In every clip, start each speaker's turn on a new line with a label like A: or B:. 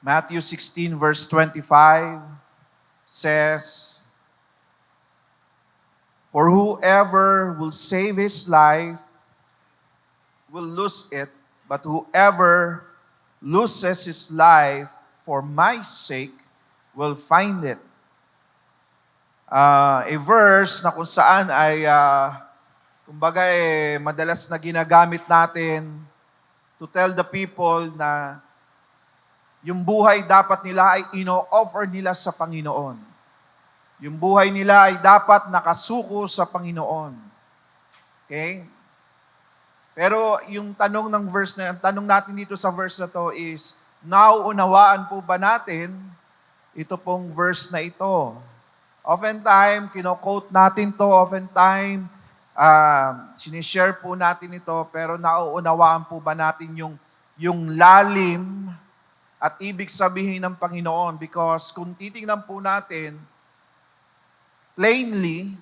A: Matthew 16 verse 25 says, "For whoever will save his life will lose it, but whoever loses his life for my sake will find it." A verse na kung saan ay, kumbaga madalas na ginagamit natin to tell the people na yung buhay dapat nila ay ino-offer nila sa Panginoon. Yung buhay nila ay dapat nakasuko sa Panginoon. Okay? Pero yung tanong ng verse na, tanong natin dito sa verse na to is, nauunawaan po ba natin ito pong verse na ito? Oftentimes, kino-quote natin to, oftentimes, sinishare po natin ito, pero nauunawaan po ba natin yung lalim at ibig sabihin ng Panginoon? Because kung titingnan po natin, plainly,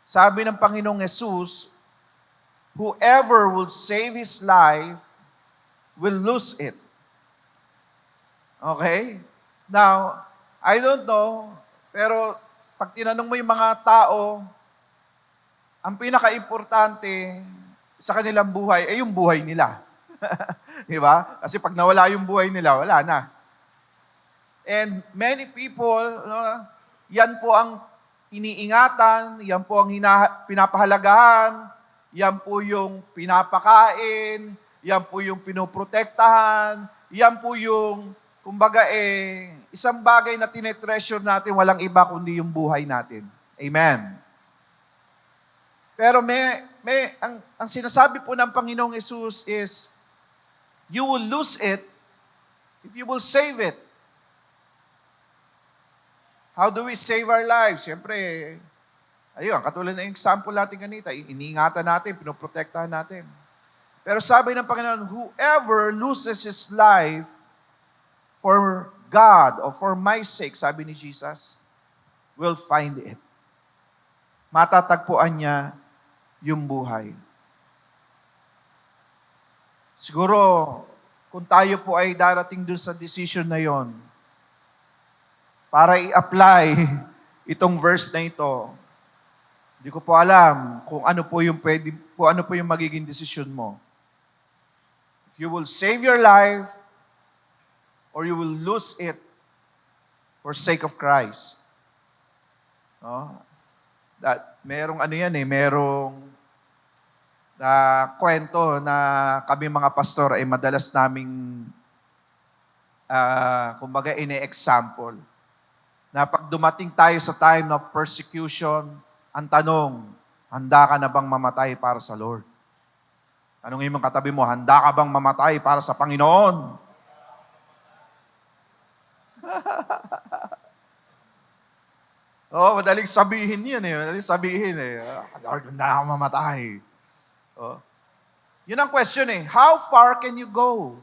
A: sabi ng Panginoong Jesus, whoever will save his life will lose it. Okay? Now, I don't know, pero pag tinanong mo yung mga tao, ang pinaka-importante sa kanilang buhay ay yung buhay nila. Di ba? Kasi pag nawala yung buhay nila, wala na. And many people, yan po ang iniingatan, yan po ang pinapahalagahan, yan po yung pinapakain, yan po yung pinoprotektahan, yan po yung, kumbaga isang bagay na tinetreasure natin, walang iba kundi yung buhay natin. Amen. Pero ang sinasabi po ng Panginoong Jesus is, you will lose it if you will save it. How do we save our lives? Siyempre, ayun, katulad ng example natin kanina, iniingatan natin, pinoprotektahan natin. Pero sabi ng Panginoon, whoever loses his life for God or for my sake, sabi ni Jesus, will find it. Matatagpuan niya yung buhay. Siguro, kung tayo po ay darating dun sa decision na yon, para i-apply itong verse na ito, hindi ko po alam kung ano po yung magiging decision mo. If you will save your life or you will lose it for sake of Christ. No? Merong merong na kwento na kami mga pastor ay madalas naming kumbaga ine-example na pag dumating tayo sa time of persecution, ang tanong, handa ka na bang mamatay para sa Lord? Tanungin mo katabi mo, handa ka bang mamatay para sa Panginoon? Madaling sabihin yan Madaling sabihin Lord, handa ka mamatay. Yun ang question How far can you go?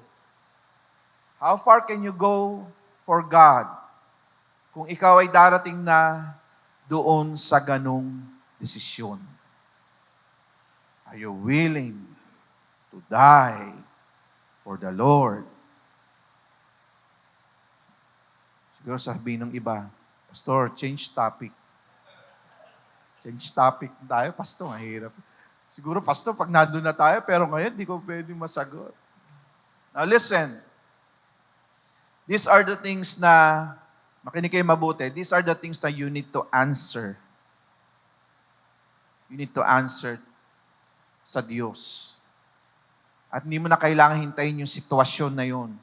A: How far can you go for God? Kung ikaw ay darating na doon sa ganung desisyon. Are you willing to die for the Lord? Siguro sabihin ng iba, Pastor, change topic. Change topic tayo, Pastor, mahirap. Siguro, Pastor, pag nandun na tayo, pero ngayon, di ko pwedeng masagot. Now, listen. These are the things na, makinig kayo mabuti, these are the things that you need to answer. You need to answer sa Diyos. At hindi mo na kailangan hintayin yung sitwasyon na yun.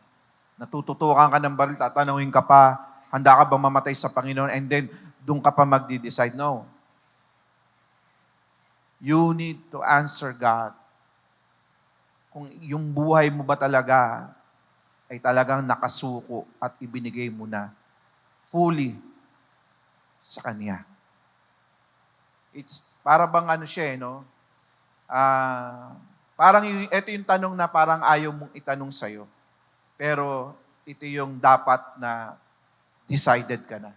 A: Natututukan ka ng baril, tatanungin ka pa, handa ka bang mamatay sa Panginoon? And then, doon ka pa magdi-decide. No. You need to answer God. Kung yung buhay mo ba talaga ay talagang nakasuko at ibinigay mo na fully sa Kanya. It's para bang parang ito yung tanong na parang ayaw mong itanong sa'yo. Pero ito yung dapat na decided ka na.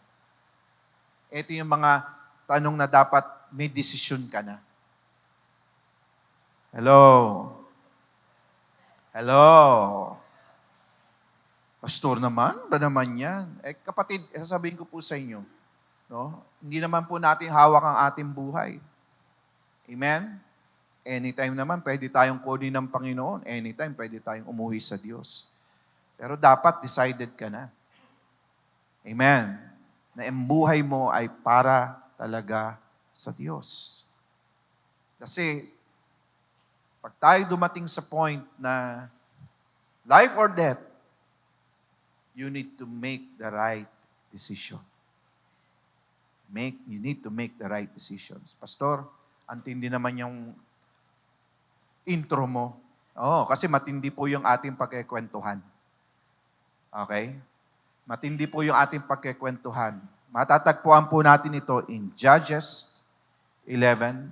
A: Ito yung mga tanong na dapat may decision ka na. Hello? Hello? Pastor naman, ba naman yan? Kapatid, sasabihin ko po sa inyo, no? Hindi naman po natin hawak ang ating buhay. Amen? Anytime naman, pwede tayong kunin ng Panginoon. Anytime, pwede tayong umuwi sa Diyos. Pero dapat decided ka na. Amen? Na ang buhay mo ay para talaga sa Diyos. Kasi, pag tayo dumating sa point na life or death, you need to make the right decision. You need to make the right decisions. Pastor, antindi naman yung intro mo. Oo, kasi matindi po yung ating pagkikwentuhan. Okay? Matindi po yung ating pagkikwentuhan. Matatagpuan po natin ito in Judges 11.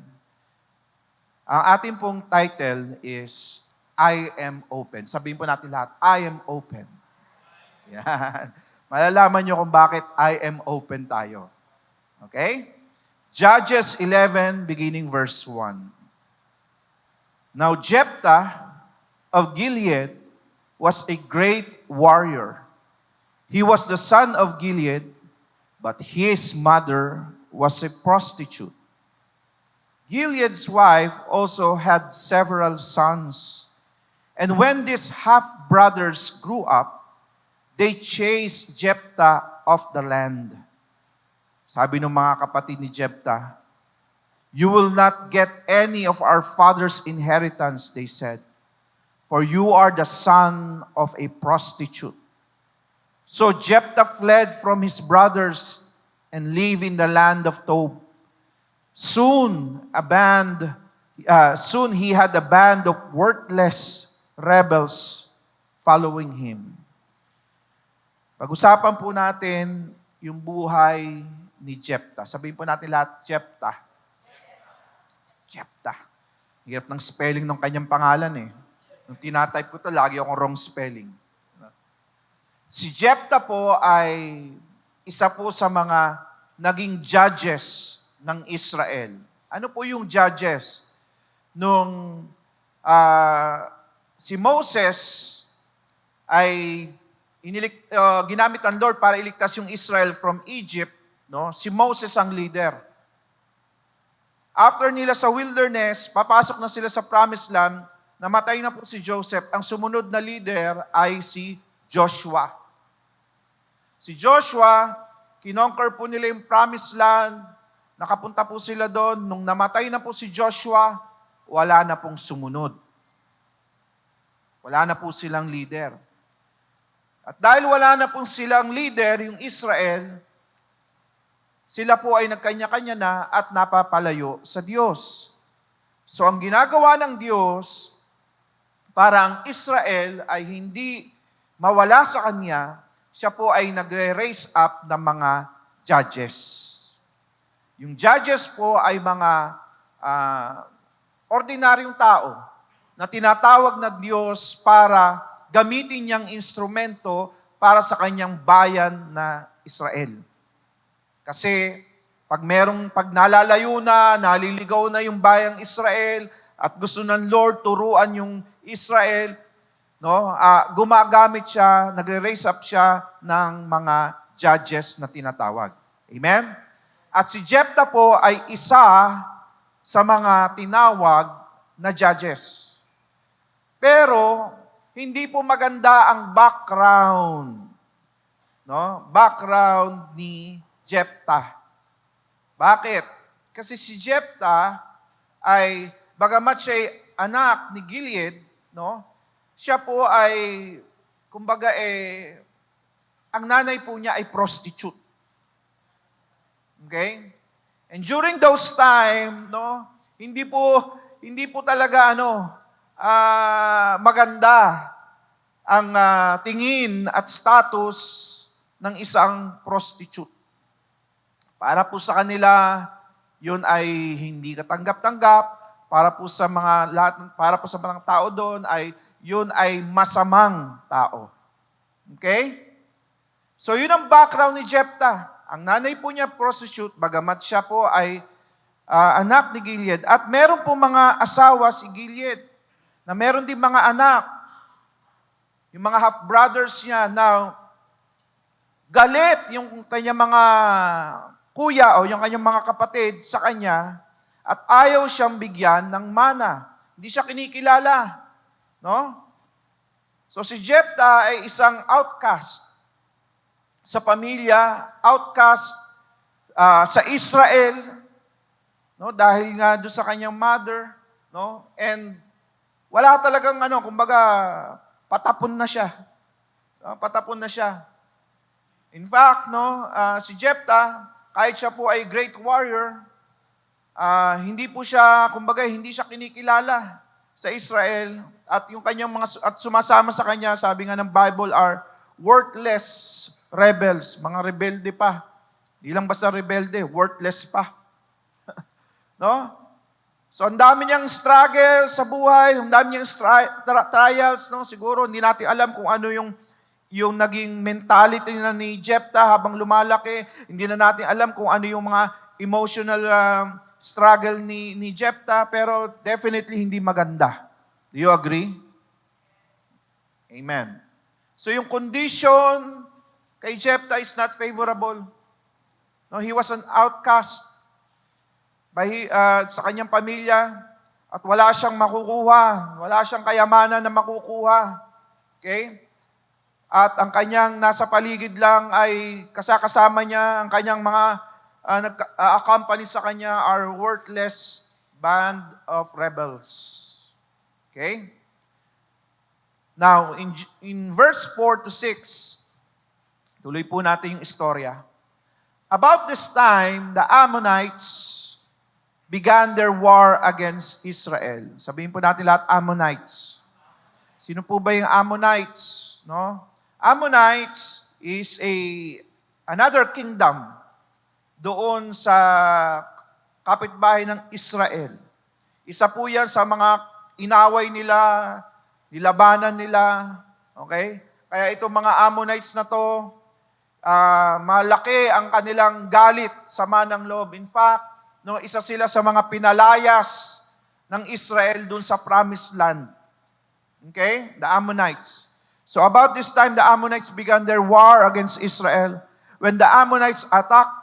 A: Ang ating pong title is, I am open. Sabihin po natin lahat, I am open. Yan. Malalaman nyo kung bakit I am open tayo. Okay? Judges 11, beginning verse 1. Now Jephthah of Gilead was a great warrior. He was the son of Gilead, but his mother was a prostitute. Gilead's wife also had several sons. And when these half-brothers grew up, they chased Jephthah off the land. Sabi ng mga kapatid ni Jephthah, "You will not get any of our father's inheritance," they said, "for you are the son of a prostitute." So Jephthah fled from his brothers and lived in the land of Tob. Soon he had a band of worthless rebels following him. Pag-usapan po natin yung buhay ni Jephthah. Sabihin po natin lahat, Jephthah. Jephthah. Hirap ng spelling ng kanyang pangalan eh. Nung tinatype ko to, lagi akong wrong spelling. Si Jephthah po ay isa po sa mga naging judges ng Israel. Ano po yung judges? Nung si Moses ay ginamit ng Lord para iligtas yung Israel from Egypt, no? Si Moses ang leader. After nila sa wilderness, papasok na sila sa promised land, namatay na po si Joseph. Ang sumunod na leader ay si Joshua. Si Joshua, kinonquer po nila yung promised land, nakapunta po sila doon. Nung namatay na po si Joshua, wala na pong sumunod. Wala na po silang leader. At dahil wala na pong silang leader, yung Israel, sila po ay nagkanya-kanya na at napapalayo sa Diyos. So ang ginagawa ng Diyos, para ang Israel ay hindi mawala sa Kanya, siya po ay nagre-raise up ng mga judges. Yung judges po ay mga ordinaryong tao na tinatawag na Diyos para gamitin niyang instrumento para sa Kanyang bayan na Israel. Kasi pag nalalayo na, naliligaw na yung bayang Israel at gusto ng Lord turuan yung Israel, no? Gumagamit siya, nagre-raise up siya ng mga judges na tinatawag. Amen? At si Jephthah po ay isa sa mga tinawag na judges. Pero hindi po maganda ang background, no? Background ni Jephthah. Bakit? Kasi si Jephthah ay, bagamat siya ay anak ni Gilead, no? Siya po ay, kumbaga ang nanay po niya ay prostitute. Okay? And during those time, no, hindi po talaga maganda ang tingin at status ng isang prostitute. Para po sa kanila, yun ay hindi katanggap-tanggap. Para po sa mga tao doon yun ay masamang tao. Okay? So yun ang background ni Jephthah. Ang nanay po niya prostitute, bagamat siya po ay anak ni Gilead. At meron po mga asawa si Gilead na meron din mga anak. yung mga half-brothers niya. Now, galit yung kanyang mga kuya o yung kanyang mga kapatid sa kanya at ayaw siyang bigyan ng mana. Hindi siya kinikilala. No? So si Jephthah ay isang outcast sa pamilya, outcast sa Israel, no? Dahil nga doon sa kanyang mother, no? And wala talagang kumbaga patapon na siya. Patapon na siya. In fact, si Jephthah, kahit siya po ay great warrior, hindi po siya, kumbaga, hindi siya kinikilala sa Israel. At yung kanyang at sumasama sa kanya, sabi nga ng Bible, are worthless rebels. Mga rebelde pa. Hindi lang basta rebelde, worthless pa. No? So, ang dami niyang struggle sa buhay, ang dami niyang trials, no? Siguro, hindi natin alam kung ano yung naging mentality na ni Jephthah habang lumalaki. Hindi na natin alam kung ano yung mga emotional struggle ni Jephthah, pero definitely hindi maganda. Do you agree? Amen. So yung condition kay Jephthah is not favorable. No, he was an outcast sa kanyang pamilya at wala siyang makukuha, wala siyang kayamanan na makukuha. Okay? At ang kanyang nasa paligid lang ay kasama niya, ang kanyang mga nag-accompany sa kanya are worthless band of rebels. Okay? Now, in verse 4 to 6, tuloy po natin yung istorya. About this time, the Ammonites began their war against Israel. Sabihin po natin lahat, Ammonites. Sino po ba yung Ammonites? No? Ammonites is another kingdom doon sa kapitbahay ng Israel. Isa po yan sa mga inaway nila, nilabanan nila. Okay? Kaya itong mga Ammonites na to, malaki ang kanilang galit, sama ng loob. In fact, isa sila sa mga pinalayas ng Israel doon sa Promised Land. Okay? The Ammonites. So about this time, the Ammonites began their war against Israel. When the Ammonites attacked,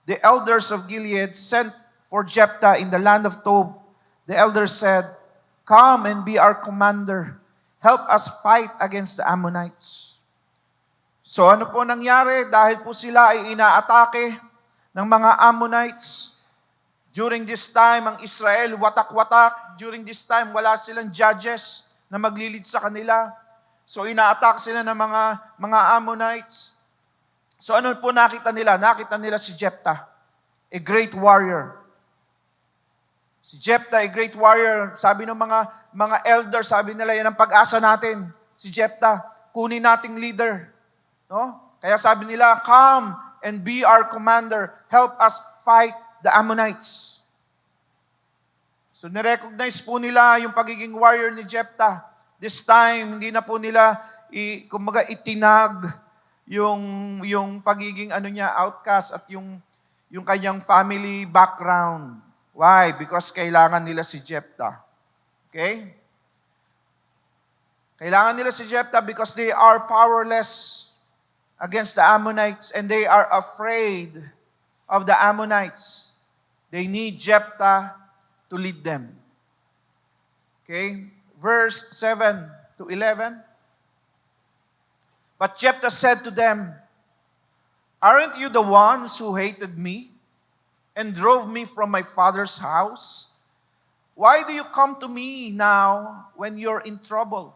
A: the elders of Gilead sent for Jephthah in the land of Tob. The elders said, "Come and be our commander. Help us fight against the Ammonites." So ano po nangyari? Dahil po sila ay inaatake ng mga Ammonites. During this time, ang Israel watak-watak. During this time, wala silang judges na maglilid sa kanila. So ina-attack sila ng mga Ammonites. So ano po nakita nila? Nakita nila si Jephthah, a great warrior. Si Jephthah, a great warrior. Sabi ng mga elders, sabi nila, yan ang pag-asa natin. Si Jephthah, kunin nating leader. No? Kaya sabi nila, "Come and be our commander. Help us fight the Ammonites." So nirecognize po nila yung pagiging warrior ni Jephthah. This time, hindi na po nila kumbaga itinag yung pagiging outcast at yung kanyang family background. Why? Because kailangan nila si Jephthah. Okay? Kailangan nila si Jephthah because they are powerless against the Ammonites and they are afraid of the Ammonites. They need Jephthah to lead them. Okay? Verse 7 to 11. But Jephthah said to them, "Aren't you the ones who hated me and drove me from my father's house? Why do you come to me now when you're in trouble?"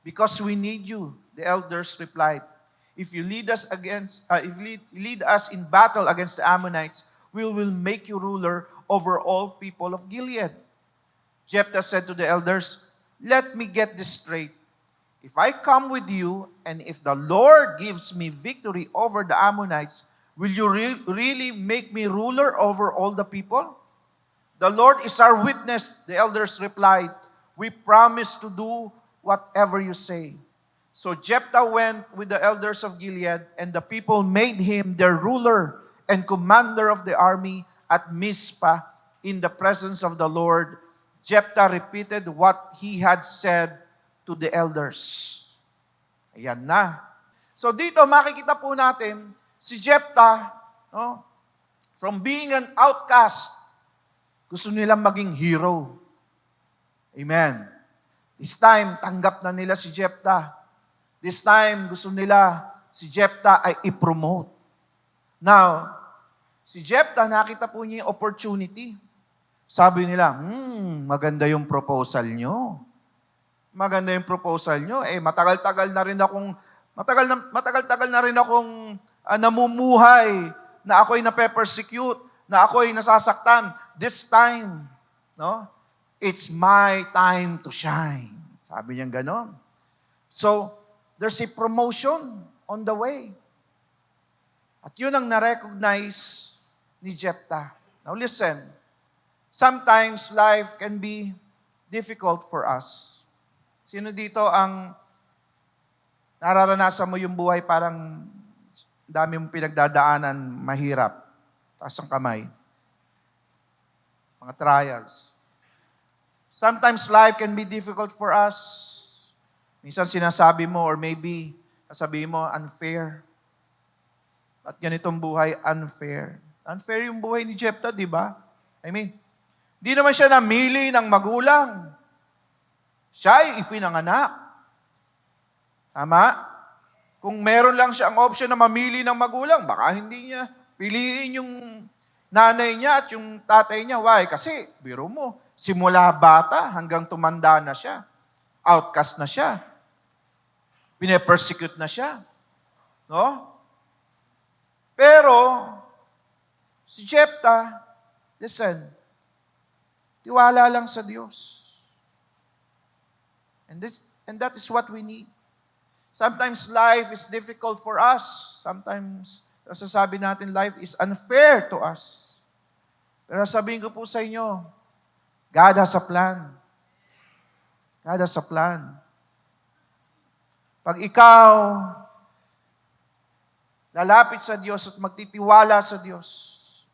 A: "Because we need you," the elders replied. If you lead us in battle against the Ammonites, we will make you ruler over all people of Gilead." Jephthah said to the elders, "Let me get this straight. If I come with you, and if the Lord gives me victory over the Ammonites, will you really make me ruler over all the people?" "The Lord is our witness," the elders replied. "We promise to do whatever you say." So Jephthah went with the elders of Gilead, and the people made him their ruler and commander of the army at Mizpah in the presence of the Lord. Jephthah repeated what he had said to the elders. Ayan na. So dito makikita po natin si Jephthah, no? From being an outcast, gusto nilang maging hero. Amen. This time, tanggap na nila si Jephthah. This time, gusto nila si Jephthah ay i-promote. Now, si Jephthah, nakita po niya yung opportunity. Sabi nila, maganda yung proposal nyo. Maganda yung proposal nyo. Matagal-tagal na rin akong namumuhay, na ako'y nape-persecute, na ako'y nasasaktan. This time, no? It's my time to shine. Sabi niya ganon. So, there's a promotion on the way. At yun ang na-recognize ni Jephthah. Now listen, sometimes life can be difficult for us. Sino dito ang nararanasan mo yung buhay parang dami mong pinagdadaanan, mahirap? Taas ang kamay. Mga trials. Sometimes life can be difficult for us. Minsan sinasabi mo or maybe sasabihin mo unfair. At ganitong buhay, unfair. Unfair yung buhay ni Jephthah, di ba? I mean, di naman siya namili ng magulang. Siya ay ipinanganak. Tama? Kung meron lang siyang option na mamili ng magulang, baka hindi niya piliin yung nanay niya at yung tatay niya. Why? Kasi, biro mo, simula bata hanggang tumanda na siya. Outcast na siya. Pine-persecute na siya. No? Pero, si Jephthah, listen, tiwala lang sa Diyos. And that is what we need. Sometimes life is difficult for us. Sometimes, sasabi natin, life is unfair to us. Pero sabihin ko po sa inyo, God has a plan. God has a plan. Pag ikaw lalapit sa Diyos at magtitiwala sa Diyos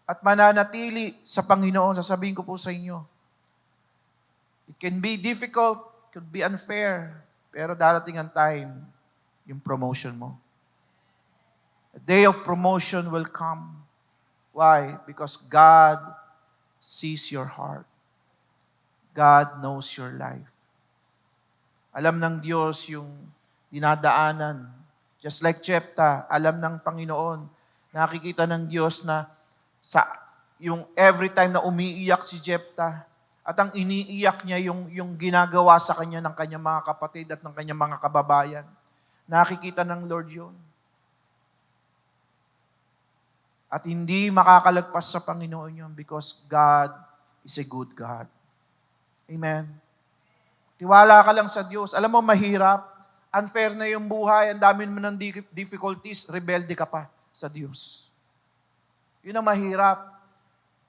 A: at mananatili sa Panginoon, sasabihin ko po sa inyo, it can be difficult, it could be unfair, pero darating ang time, yung promotion mo. A day of promotion will come. Why? Because God sees your heart. God knows your life. Alam ng Diyos yung dinadaanan. Just like Jephthah, alam ng Panginoon, nakikita ng Diyos na yung every time na umiiyak si Jephthah, at ang iniiyak niya yung ginagawa sa kanya ng kanyang mga kapatid at ng kanyang mga kababayan. Nakikita ng Lord yun. At hindi makakalagpas sa Panginoon yun because God is a good God. Amen. Tiwala ka lang sa Diyos. Alam mo, mahirap. Unfair na yung buhay. Ang dami mo ng difficulties. Rebelde ka pa sa Diyos. Yun ang mahirap.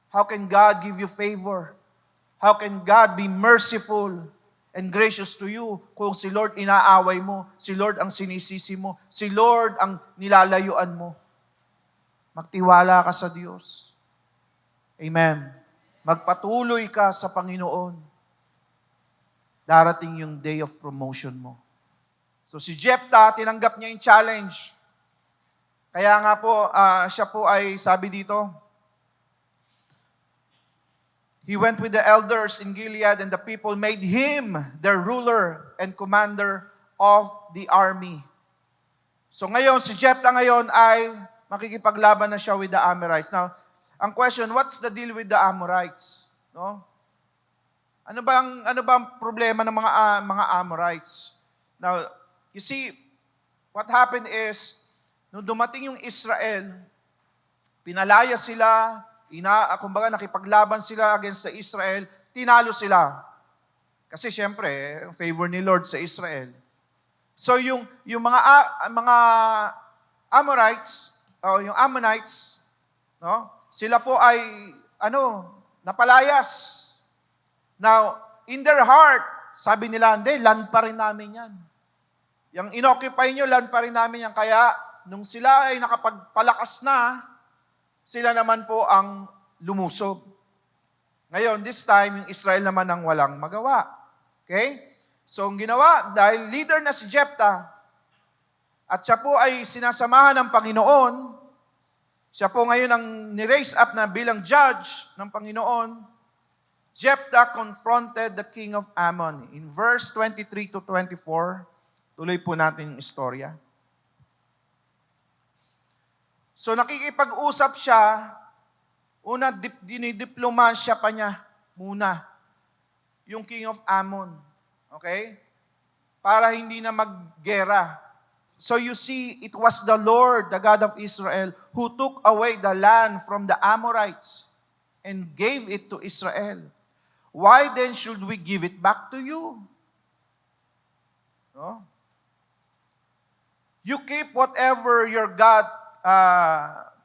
A: How can God give you favor? How can God be merciful and gracious to you kung si Lord inaaway mo, si Lord ang sinisisi mo, si Lord ang nilalayuan mo? Magtiwala ka sa Diyos. Amen. Magpatuloy ka sa Panginoon. Darating yung day of promotion mo. So si Jephthah, tinanggap niya yung challenge. Kaya nga po, siya po ay sabi dito, he went with the elders in Gilead and the people made him their ruler and commander of the army. So ngayon, si Jephthah ngayon ay makikipaglaban na siya with the Amorites. Now, ang question, what's the deal with the Amorites? No? Ano ba ang problema ng mga Amorites? Now, you see, what happened is, nung dumating yung Israel, pinalaya sila, kumbaga nakipaglaban sila against sa Israel, tinalo sila. Kasi syempre, favor ni Lord sa Israel. So yung mga Amorites, o yung Ammonites, no? Sila po ay napalayas. Now, in their heart, sabi nila, hindi, land pa rin namin yan. Yung inoccupy nyo, land pa rin namin yan. Kaya, nung sila ay nakapagpalakas na, sila naman po ang lumusob. Ngayon, this time, yung Israel naman ang walang magawa. Okay? So ang ginawa, dahil leader na si Jephthah, at siya po ay sinasamahan ng Panginoon, siya po ngayon ang ni-raise up na bilang judge ng Panginoon, Jephthah confronted the king of Ammon. In verse 23 to 24, tuloy po natin yung istorya. So nakikipag-usap siya, una dinidiplomasya pa niya muna yung king of Ammon. Okay? Para hindi na maggera. So you see, it was the Lord, the God of Israel, who took away the land from the Amorites and gave it to Israel. Why then should we give it back to you? No? You keep whatever your God,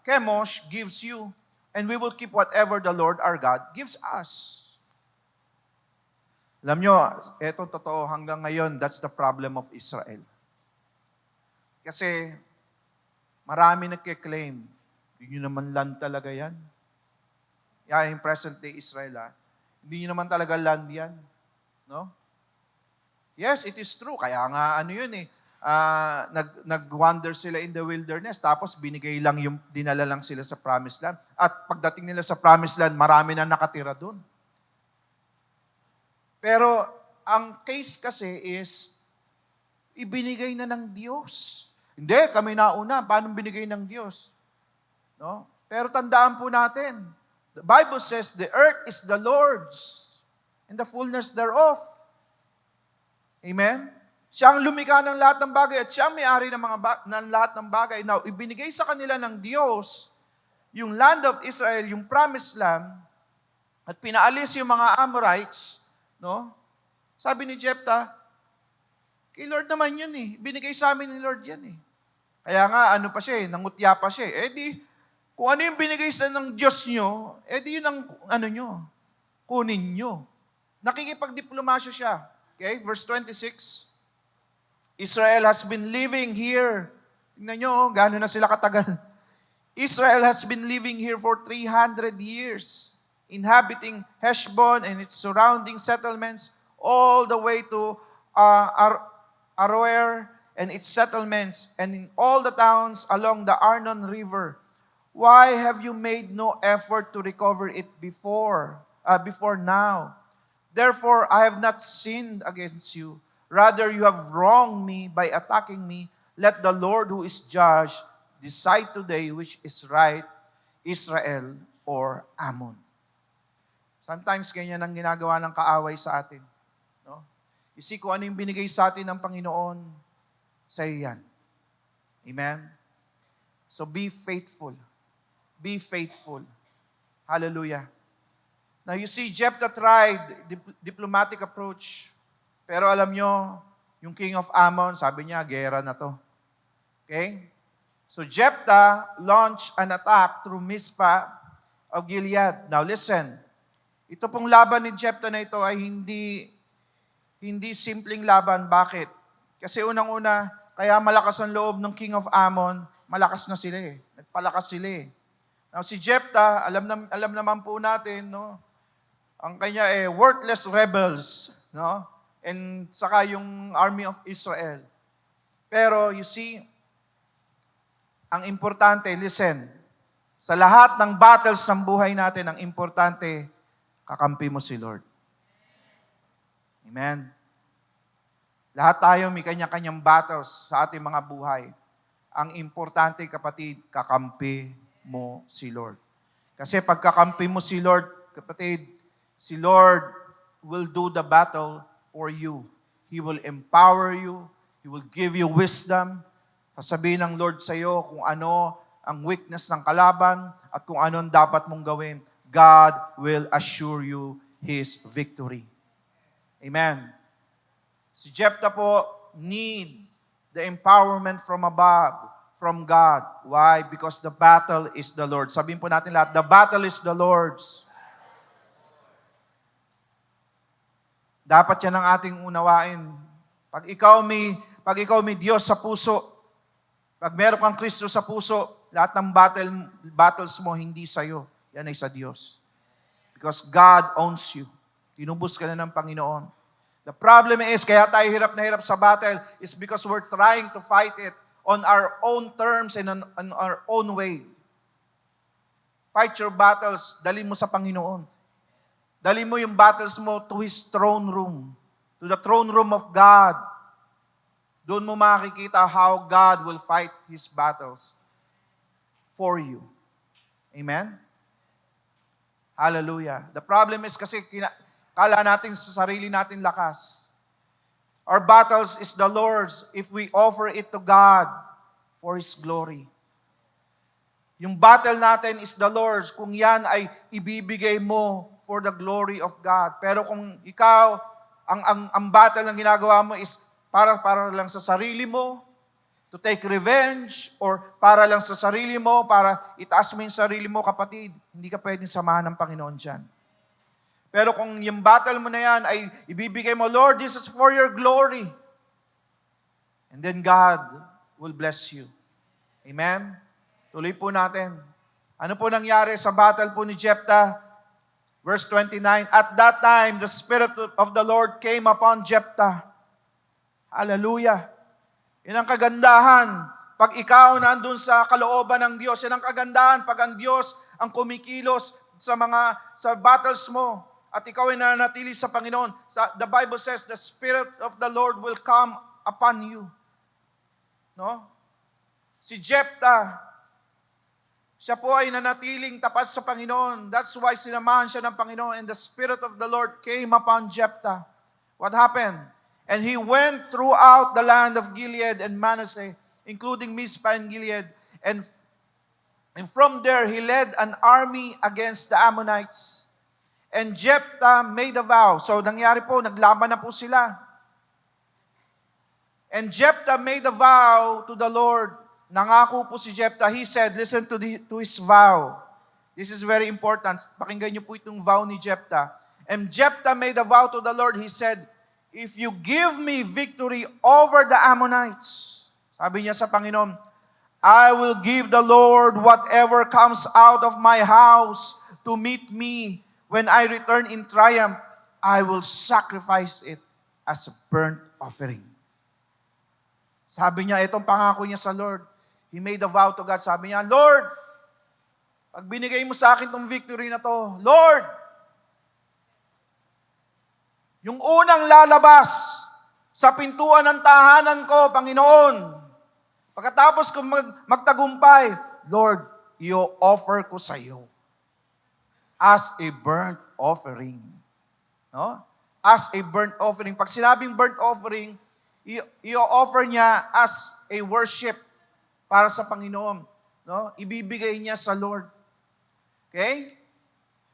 A: Chemosh, gives you, and we will keep whatever the Lord our God gives us. Alam nyo, etong totoo hanggang ngayon, that's the problem of Israel. Kasi marami nagke-claim, hindi nyo naman land talaga yan. Yeah, in present day Israel, hindi nyo naman talaga land yan. No? Yes, it is true. Kaya nga nag-wander sila in the wilderness, tapos dinala lang sila sa promised land. At pagdating nila sa promised land, marami na nakatira doon. Pero ang case kasi is, ibinigay na ng Diyos. Hindi, kami nauna. Paano binigay ng Diyos? No? Pero tandaan po natin, the Bible says, the earth is the Lord's and the fullness thereof. Amen? Siya ang lumikha ng lahat ng bagay at siya ang may-ari ng lahat ng bagay. Now, ibinigay sa kanila ng Diyos yung land of Israel, yung promised land, at pinaalis yung mga Amorites, no? Sabi ni Jephthah, kay Lord naman yun eh. Binigay sa amin ni Lord yan eh. Kaya nga, nangutya pa siya eh. Kung ano yung binigay sa ng Diyos nyo, yun ang kunin nyo. Nakikipagdiplomasyo siya. Okay, verse 26. Israel has been living here. Tingnan nyo, gano'n na sila katagal. Israel has been living here for 300 years, inhabiting Heshbon and its surrounding settlements, all the way to Aroer and its settlements, and in all the towns along the Arnon River. Why have you made no effort to recover it before now? Therefore, I have not sinned against you. Rather, you have wronged me by attacking me. Let the Lord who is judge decide today which is right, Israel or Ammon. Sometimes ganyan ang ginagawa ng kaaway sa atin. No? You see, kung ano yung binigay sa atin ng Panginoon, sa'yo yan. Amen? So be faithful. Be faithful. Hallelujah. Now you see, Jephthah tried diplomatic approach. Pero alam nyo, yung king of Ammon, sabi niya, gera na to. Okay? So Jephthah launched an attack through Mizpah of Gilead. Now listen, ito pong laban ni Jephthah na ito ay hindi simpleng laban. Bakit? Kasi unang-una, kaya malakas ang loob ng king of Ammon, malakas na sila eh. Nagpalakas sila eh. Now si Jephthah, alam naman po natin, no? Ang kanya worthless rebels, no? And saka yung army of Israel. Pero you see, ang importante, listen, sa lahat ng battles ng buhay natin, ang importante, kakampi mo si Lord. Amen. Lahat tayo may kanya-kanyang battles sa ating mga buhay. Ang importante, kapatid, kakampi mo si Lord. Kasi pag kakampi mo si Lord, kapatid, si Lord will do the battle for you. He will empower you. He will give you wisdom. Sasabihin ng Lord sa iyo kung ano ang weakness ng kalaban at kung ano ang dapat mong gawin. God will assure you His victory. Amen. Si Jephthah po needs the empowerment from above, from God. Why? Because the battle is the Lord. Sabihin po natin lahat, the battle is the Lord's. Dapat yan ang ating unawain. Pag ikaw may Diyos sa puso, pag meron kang Kristo sa puso, lahat ng battles mo hindi sa'yo. Yan ay sa Diyos. Because God owns you. Tinubos ka na ng Panginoon. The problem is, kaya tayo hirap na hirap sa battle is because we're trying to fight it on our own terms and on our own way. Fight your battles, dali mo sa Panginoon. Dali mo yung battles mo to His throne room, to the throne room of God. Doon mo makikita how God will fight His battles for you. Amen? Hallelujah. The problem is kasi kala natin sa sarili natin lakas. Our battles is the Lord's if we offer it to God for His glory. Yung battle natin is the Lord's kung yan ay ibibigay mo for the glory of God. Pero kung ikaw, ang battle na ginagawa mo is para lang sa sarili mo, to take revenge, or para lang sa sarili mo, para itaas mo yung sarili mo, kapatid, hindi ka pwedeng samahan ng Panginoon dyan. Pero kung yung battle mo na yan ay ibibigay mo, Lord, this is for your glory. And then God will bless you. Amen? Tuloy po natin. Ano po nangyari sa battle po ni Jephthah? Verse 29, at that time, the Spirit of the Lord came upon Jephthah. Hallelujah. Yan ang kagandahan. Pag ikaw nandun sa kalooban ng Diyos, yan ang kagandahan. Pag ang Diyos ang kumikilos sa battles mo, at ikaw ay nananatili sa Panginoon. The Bible says, the Spirit of the Lord will come upon you. No? Si Jephthah, siya po ay nanatiling tapat sa Panginoon. That's why sinamahan siya ng Panginoon. And the Spirit of the Lord came upon Jephthah. What happened? And he went throughout the land of Gilead and Manasseh, including Mizpah and Gilead. And from there, he led an army against the Ammonites. And Jephthah made a vow. So, nangyari po, naglaban na po sila. And Jephthah made a vow to the Lord. Nangako po si Jephthah. He said, listen to his vow. This is very important. Pakinggan niyo po itong vow ni Jephthah. And Jephthah made a vow to the Lord. He said, if you give me victory over the Ammonites, sabi niya sa Panginoon, I will give the Lord whatever comes out of my house to meet me. When I return in triumph, I will sacrifice it as a burnt offering. Sabi niya, itong pangako niya sa Lord. He made a vow to God. Sabi niya, Lord, pag binigay mo sa akin itong victory na to, Lord, yung unang lalabas sa pintuan ng tahanan ko, Panginoon, pagkatapos kong magtagumpay, Lord, i-offer ko sa iyo as a burnt offering. No? As a burnt offering. Pag sinabing burnt offering, i-offer niya as a worship para sa Panginoon. No? Ibibigay niya sa Lord. Okay?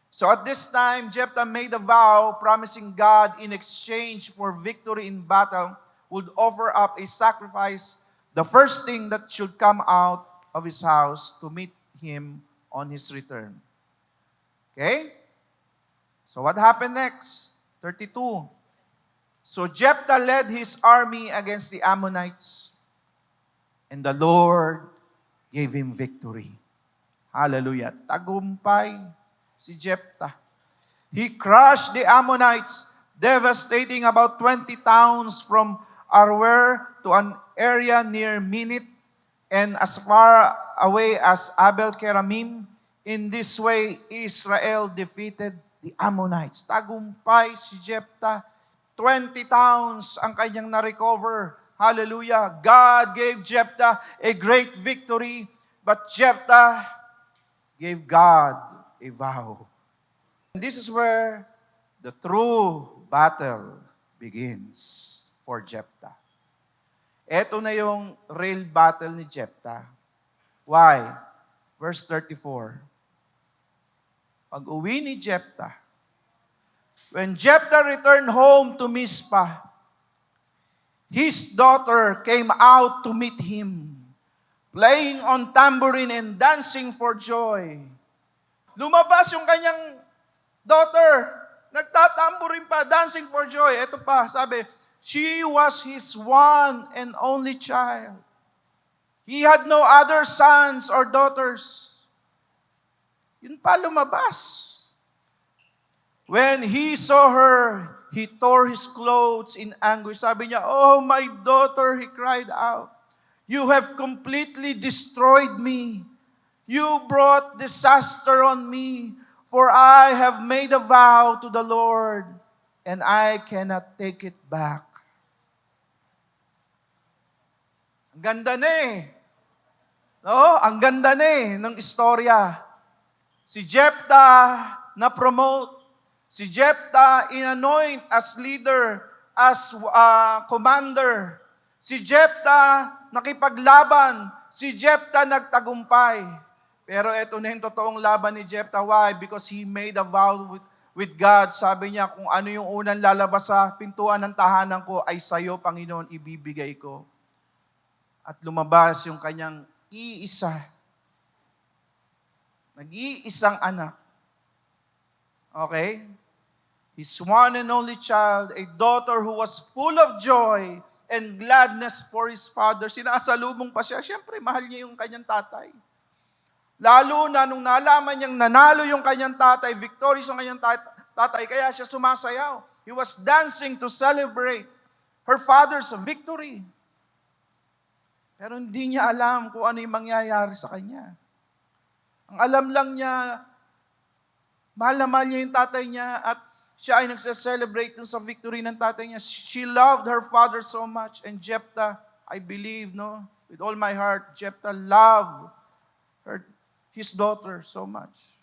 A: So at this time, Jephthah made a vow promising God in exchange for victory in battle would offer up a sacrifice, the first thing that should come out of his house to meet him on his return. Okay? So what happened next? 32. So Jephthah led his army against the Ammonites, and the Lord gave him victory. Hallelujah. Tagumpay si Jephthah. He crushed the Ammonites, devastating about 20 towns from Aroer to an area near Minit and as far away as Abel-Keramim. In this way, Israel defeated the Ammonites. Tagumpay si Jephthah. 20 towns ang kanyang na-recover. Hallelujah. God gave Jephthah a great victory, but Jephthah gave God a vow. And this is where the true battle begins for Jephthah. Ito na yung real battle ni Jephthah. Why? Verse 34. Pag-uwi ni Jephthah, when Jephthah returned home to Mizpah, his daughter came out to meet him, playing on tambourine and dancing for joy. Lumabas yung kanyang daughter, nagtatambourine pa, dancing for joy. Ito pa, sabi, she was his one and only child. He had no other sons or daughters. Yun pa lumabas. When he saw her, he tore his clothes in anguish. Sabi niya, "Oh, my daughter," he cried out, "you have completely destroyed me. You brought disaster on me, for I have made a vow to the Lord, and I cannot take it back." Ang ganda na eh. No? Ang ganda na eh ng istorya. Si Jephthah na-promote. Si Jephthah in-anoint as leader, as commander. Si Jephthah nakipaglaban. Si Jephthah nagtagumpay. Pero ito na yung totoong laban ni Jephthah. Why? Because he made a vow with God. Sabi niya, kung ano yung unang lalabas sa pintuan ng tahanan ko, ay sa'yo, Panginoon, ibibigay ko. At lumabas yung kanyang nag-iisang anak. Okay? His one and only child, a daughter who was full of joy and gladness for his father. Sinasalubong pa siya. Siyempre, mahal niya yung kanyang tatay. Lalo na nung nalaman niyang nanalo yung kanyang tatay, victorious yung kanyang tatay, kaya siya sumasayaw. He was dancing to celebrate her father's victory. Pero hindi niya alam kung ano yung mangyayari sa kanya. Ang alam lang niya, mahal na mahal niya yung tatay niya at siya ay nagse-celebrate dun sa victory ng tatay niya. She loved her father so much. And Jephthah, I believe, with all my heart, Jephthah loved his daughter so much.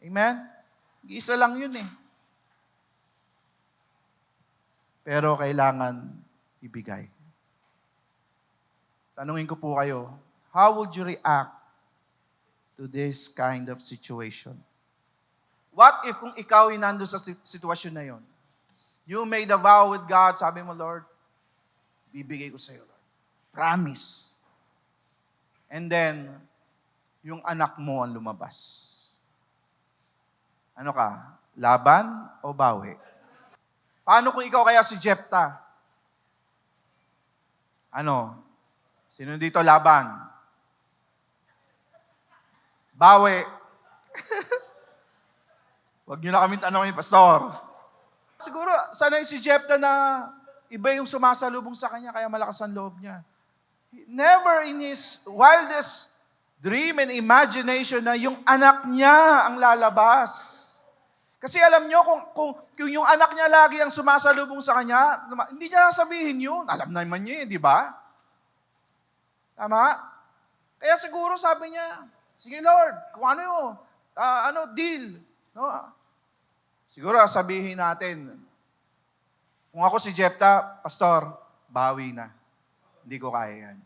A: Amen? Isa lang yun eh. Pero kailangan ibigay. Tanungin ko po kayo, how would you react to this kind of situation? What if kung ikaw ay nandun sa sitwasyon na yon? You made a vow with God, sabi mo, "Lord, bibigay ko sa iyo, Lord. Promise." And then, yung anak mo ang lumabas. Ano ka? Laban o bawi? Paano kung ikaw kaya si Jephthah? Ano? Sino dito laban? Bawi. Huwag niyo na kami tanongin, Pastor. Siguro, sanay si Jephthah na iba yung sumasalubong sa kanya, kaya malakas ang loob niya. Never in his wildest dream and imagination na yung anak niya ang lalabas. Kasi alam niyo, kung yung anak niya lagi ang sumasalubong sa kanya, hindi niya sabihin yun. Alam naman niya, di ba? Tama? Kaya siguro sabi niya, "Sige Lord, kung ano yun, deal." No? Siguro sabihin natin, kung ako si Jephthah, "Pastor, bawi na. Hindi ko kaya yan."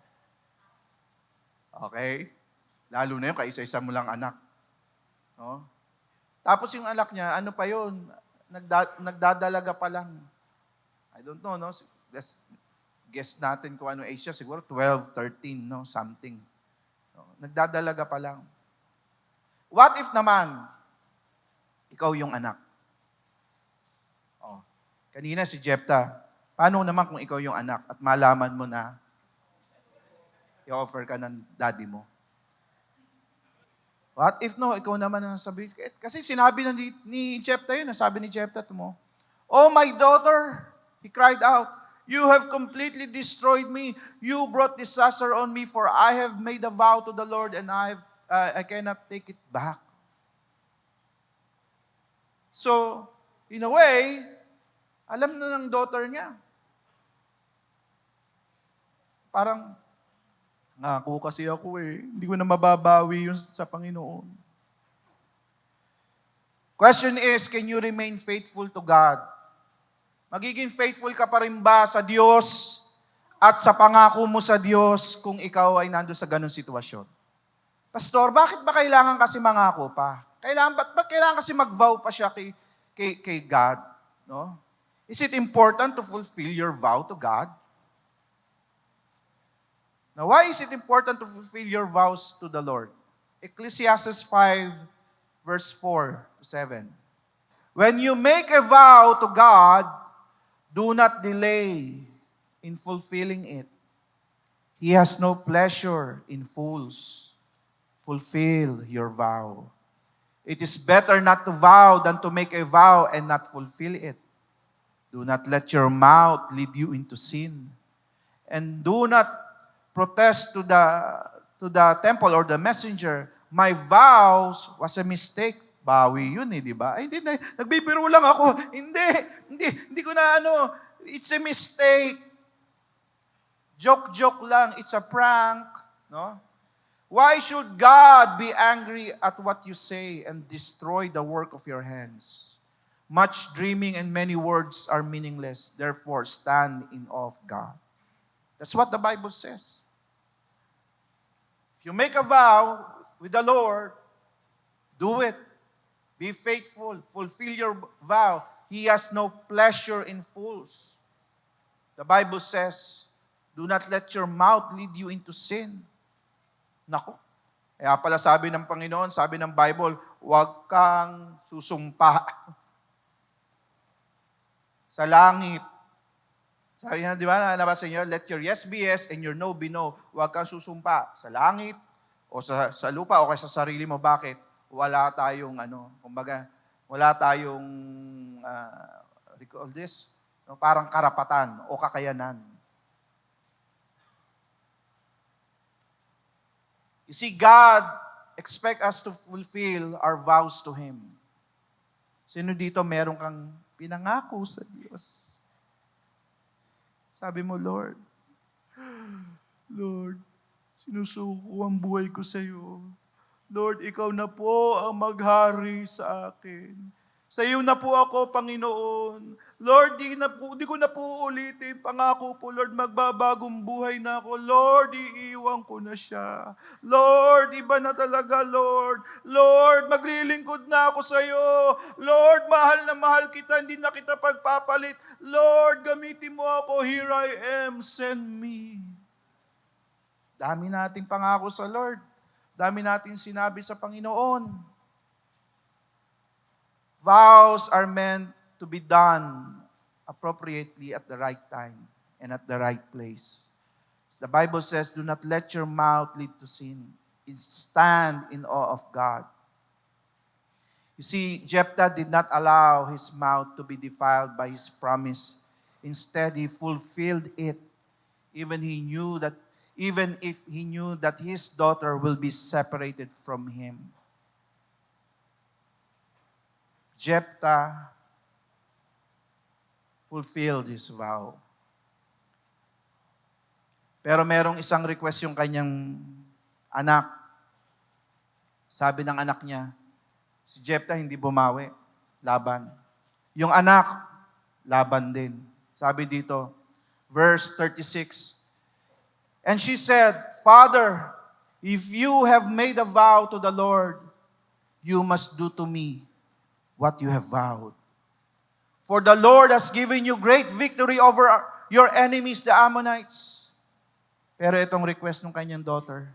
A: Okay? Lalo na yung kaisa-isa mo lang anak. No? Tapos yung anak niya, ano pa yun? Nagdadalaga pa lang. I don't know, no? Guess natin kung ano age siya, siguro 12, 13, no? Something. No? Nagdadalaga pa lang. What if naman, ikaw yung anak? Kanina si Jephthah, paano naman kung ikaw yung anak at malaman mo na i-offer ka ng daddy mo? What if no, ikaw naman ang sabi? Kasi sinabi na ni Jephthah yun, sabi ni Jephthah mo, "Oh, my daughter," he cried out, "you have completely destroyed me. You brought disaster on me, for I have made a vow to the Lord, and I cannot take it back." So, in a way, alam na ng daughter niya. Parang, "Ngako kasi ako eh. Hindi ko na mababawi yun sa Panginoon." Question is, can you remain faithful to God? Magiging faithful ka pa rin ba sa Diyos at sa pangako mo sa Diyos kung ikaw ay nando sa ganung sitwasyon? Pastor, bakit ba kailangan kasi mangako pa? Ba't kailangan kasi mag-vow pa siya kay God? No? Is it important to fulfill your vow to God? Now, why is it important to fulfill your vows to the Lord? Ecclesiastes 5, verse 4 to 7. When you make a vow to God, do not delay in fulfilling it. He has no pleasure in fools. Fulfill your vow. It is better not to vow than to make a vow and not fulfill it. Do not let your mouth lead you into sin. And do not protest to the temple or the messenger, my vows was a mistake. Bawi yun di ba? Ay, hindi, nagbibiro lang ako. Hindi ko na it's a mistake. Joke lang, it's a prank. No? Why should God be angry at what you say and destroy the work of your hands? Much dreaming and many words are meaningless. Therefore, stand in awe of God. That's what the Bible says. If you make a vow with the Lord, do it. Be faithful. Fulfill your vow. He has no pleasure in fools. The Bible says, do not let your mouth lead you into sin. Nako. Kaya pala sabi ng Panginoon, sabi ng Bible, huwag kang susumpa sa langit. Sabi niya, di ba, nabasa niyo, let your yes be yes and your no be no. Huwag kang susumpa sa langit o sa lupa o kaya sa sarili mo. Bakit? Wala tayong, kumbaga, wala tayong, recall this, parang karapatan o kakayanan. You see, God expect us to fulfill our vows to Him. Sino dito meron kang pinangako sa Diyos? Sabi mo, Lord, sinusuko ang buhay ko sa iyo. Lord, ikaw na po ang maghari sa akin. Sa iyo na po ako, Panginoon. Lord, di ko na po ulitin. Pangako po, Lord, magbabagong buhay na ako. Lord, iiwan ko na siya. Lord, iba na talaga, Lord. Lord, maglilingkod na ako sa iyo. Lord, mahal na mahal kita, hindi na kita pagpapalit. Lord, gamitin mo ako. Here I am, send me. Dami nating pangako sa Lord. Dami nating sinabi sa Panginoon. Vows are meant to be done appropriately at the right time and at the right place. The Bible says, do not let your mouth lead to sin. Stand in awe of God. You see, Jephthah did not allow his mouth to be defiled by his promise. Instead, he fulfilled it, even if he knew that his daughter will be separated from him. Jephthah fulfilled his vow. Pero merong isang request yung kanyang anak. Sabi ng anak niya, si Jephthah hindi bumawi, laban. Yung anak, laban din. Sabi dito, verse 36, and she said, Father, if you have made a vow to the Lord, you must do to me what you have vowed. For the Lord has given you great victory over your enemies, the Ammonites. Pero itong request ng kanyang daughter,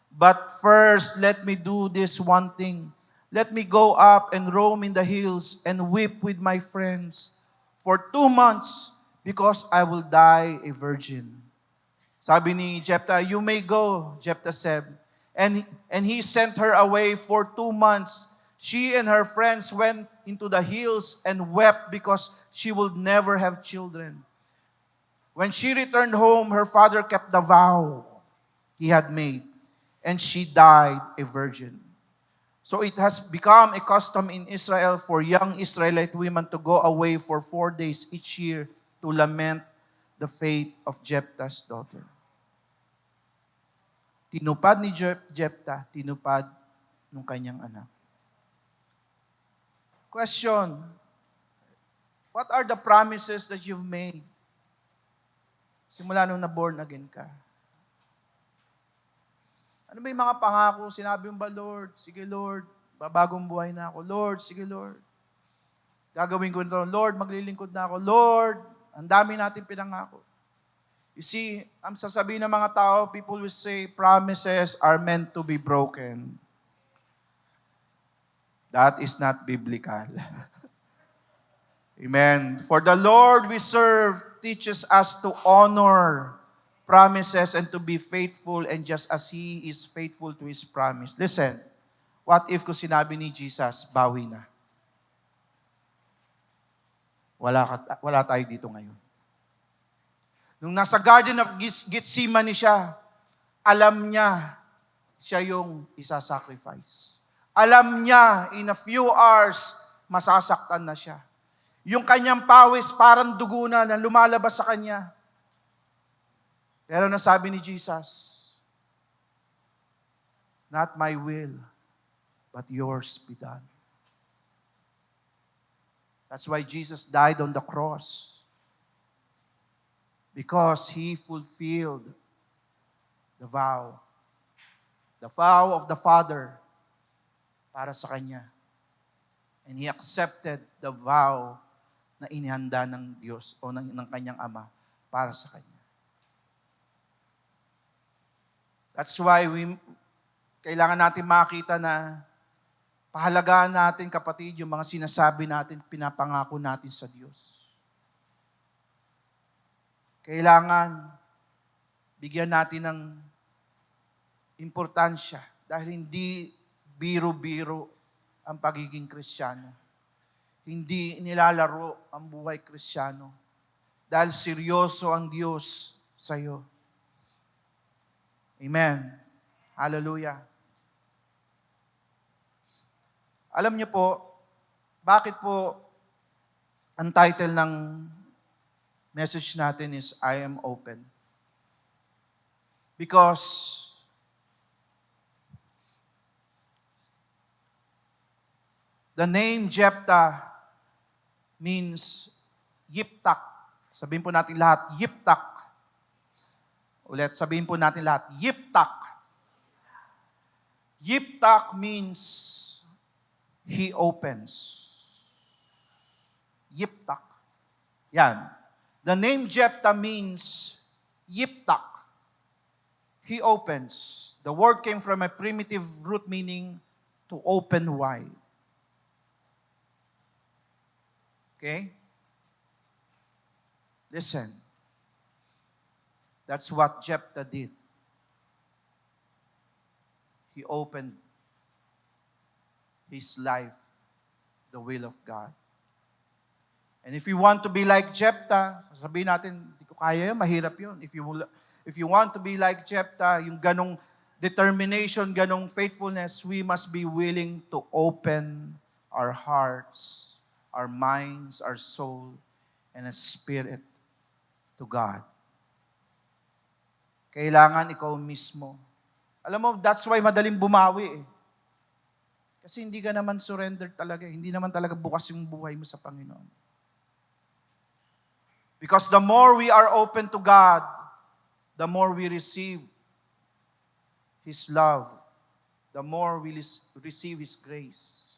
A: but first, let me do this one thing. Let me go up and roam in the hills and weep with my friends for 2 months because I will die a virgin. Sabi ni Jephthah, you may go, Jephthah said. And he sent her away for 2 months. She and her friends went into the hills and wept because she would never have children. When she returned home, her father kept the vow he had made, and she died a virgin. So it has become a custom in Israel for young Israelite women to go away for 4 days each year to lament the fate of Jephthah's daughter. Tinupad ni Jephthah, tinupad ng kanyang anak. Question, what are the promises that you've made? Simula nung na-born again ka. Ano ba yung mga pangako? Sinabi mo ba, Lord? Sige, Lord. Babagong buhay na ako. Lord, sige, Lord. Gagawin ko ito. Lord, maglilingkod na ako. Lord, ang dami natin pinangako. You see, ang sasabihin ng mga tao, people will say, promises are meant to be broken. That is not biblical. Amen. For the Lord we serve teaches us to honor promises and to be faithful, and just as He is faithful to His promise. Listen, what if kung sinabi ni Jesus, bawi na? wala tayo dito ngayon. Nung nasa Garden of Gethsemane siya, alam niya siya yung isasacrifice. Alam niya, in a few hours, masasaktan na siya. Yung kanyang pawis parang dugo na lumalabas sa kanya. Pero nasabi ni Jesus, not my will, but yours be done. That's why Jesus died on the cross. Because He fulfilled the vow. The vow of the Father para sa Kanya. And He accepted the vow na inihanda ng Diyos o ng Kanyang Ama para sa Kanya. That's why kailangan natin makita na pahalagaan natin, kapatid, yung mga sinasabi natin, pinapangako natin sa Diyos. Kailangan bigyan natin ng importansya dahil hindi biro-biro ang pagiging Kristiyano. Hindi nilalaro ang buhay Kristiyano dahil seryoso ang Diyos sa iyo. Amen. Hallelujah. Alam niyo po, bakit po ang title ng message natin is I am open? Because the name Jephthah means yiptak. Sabihin po natin lahat, yiptak. Ulit, sabihin po natin lahat, yiptak. Yiptak means He opens. Yiptak. Yan. The name Jephthah means yiptak. He opens. The word came from a primitive root meaning to open wide. Okay? Listen. That's what Jephthah did. He opened his life, the will of God. And if you want to be like Jephthah, sasabihin natin, hindi ko kaya yun, mahirap yun. If you want to be like Jephthah, yung ganong determination, ganong faithfulness, we must be willing to open our hearts, our minds, our soul, and our spirit to God. Kailangan ikaw mismo. Alam mo, that's why madaling bumawi eh. Kasi hindi ka naman surrendered talaga. Hindi naman talaga bukas yung buhay mo sa Panginoon. Because the more we are open to God, the more we receive His love. The more we receive His grace.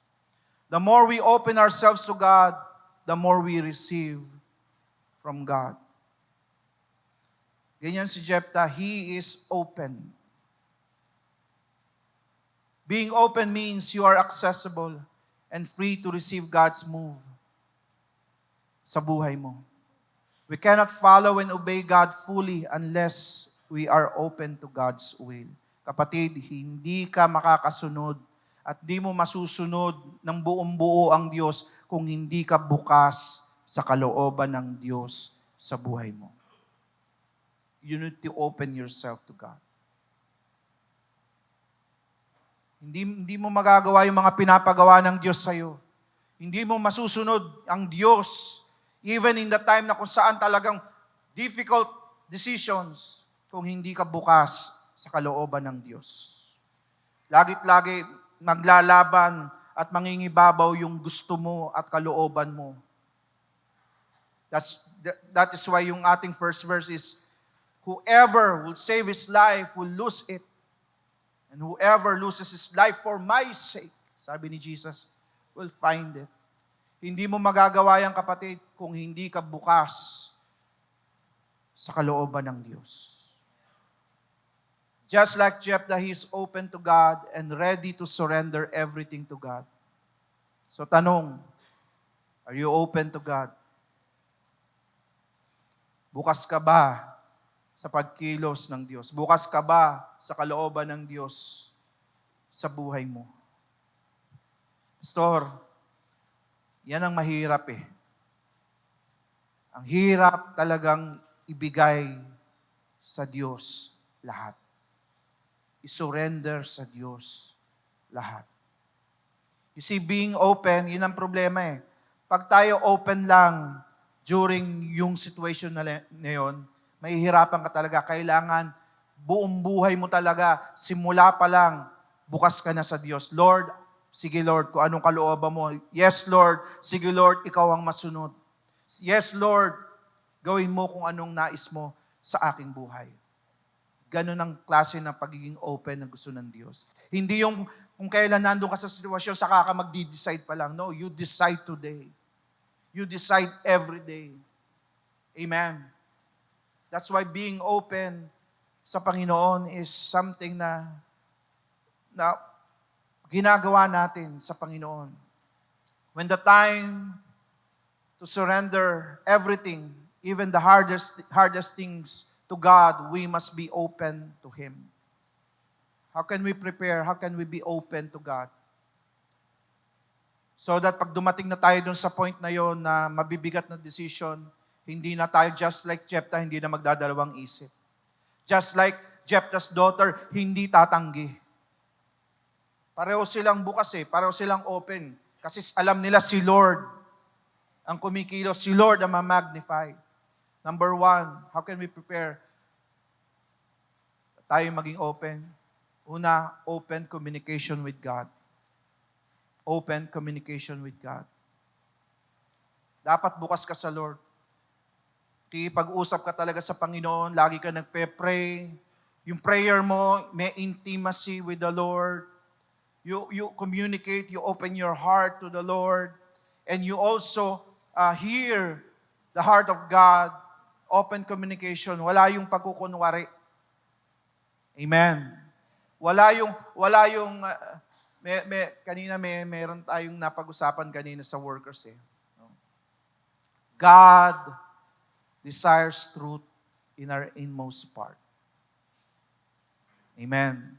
A: The more we open ourselves to God, the more we receive from God. Ganyan si Jephthah, he is open. Being open means you are accessible and free to receive God's move sa buhay mo. We cannot follow and obey God fully unless we are open to God's will. Kapatid, hindi ka makakasunod at di mo masusunod ng buong buo ang Diyos kung hindi ka bukas sa kalooban ng Diyos sa buhay mo. You need to open yourself to God. Hindi mo magagawa yung mga pinapagawa ng Diyos sa'yo. Hindi mo masusunod ang Diyos even in the time na kung saan talagang difficult decisions kung hindi ka bukas sa kalooban ng Diyos. Lagit-lagi maglalaban at mangingibabaw yung gusto mo at kalooban mo. That is why yung ating first verse is, whoever will save his life will lose it. And whoever loses his life for my sake, sabi ni Jesus, will find it. Hindi mo magagawa yan, kapatid, kung hindi ka bukas sa kalooban ng Diyos. Just like Jephthah, he is open to God and ready to surrender everything to God. So tanong, are you open to God? Bukas ka ba sa pagkilos ng Diyos? Bukas ka ba sa kalooban ng Diyos sa buhay mo? Pastor, yan ang mahirap eh. Ang hirap talagang ibigay sa Diyos lahat. I-surrender sa Diyos lahat. You see, being open, yun ang problema eh. Pag tayo open lang during yung situation na yun, mahihirapan ka talaga. Kailangan buong buhay mo talaga, simula pa lang, bukas ka na sa Diyos. Lord, sige Lord, kung anong kalooban mo. Yes Lord, sige Lord, ikaw ang masunod. Yes Lord, gawin mo kung anong nais mo sa aking buhay. Ganun ang klase ng pagiging open na gusto ng Diyos. Hindi yung kung kailan nandun ka sa sitwasyon, saka ka magdi-decide pa lang. No, you decide today. You decide every day. Amen. That's why being open sa Panginoon is something na ginagawa natin sa Panginoon. When the time to surrender everything, even the hardest things to God, we must be open to Him. How can we prepare? How can we be open to God? So that pag dumating na tayo dun sa point na yon na mabibigat na decision, hindi na tayo just like Jephthah, hindi na magdadalawang isip. Just like Jephthah's daughter, hindi tatanggi. Pareho silang bukas pareho silang open. Kasi alam nila si Lord ang kumikilos, si Lord ang ma-magnify. Number 1, how can we prepare? Tayo maging open. Una, open communication with God. Open communication with God. Dapat bukas ka sa Lord. Pag-usap ka talaga sa Panginoon, lagi ka nagpe-pray. Yung prayer mo, may intimacy with the Lord. You communicate, you open your heart to the Lord. And you also hear the heart of God. Open communication. Wala yung pagkukunwari. Amen. Wala yung kanina meron tayong napag-usapan kanina sa workers God desires truth in our inmost part. Amen.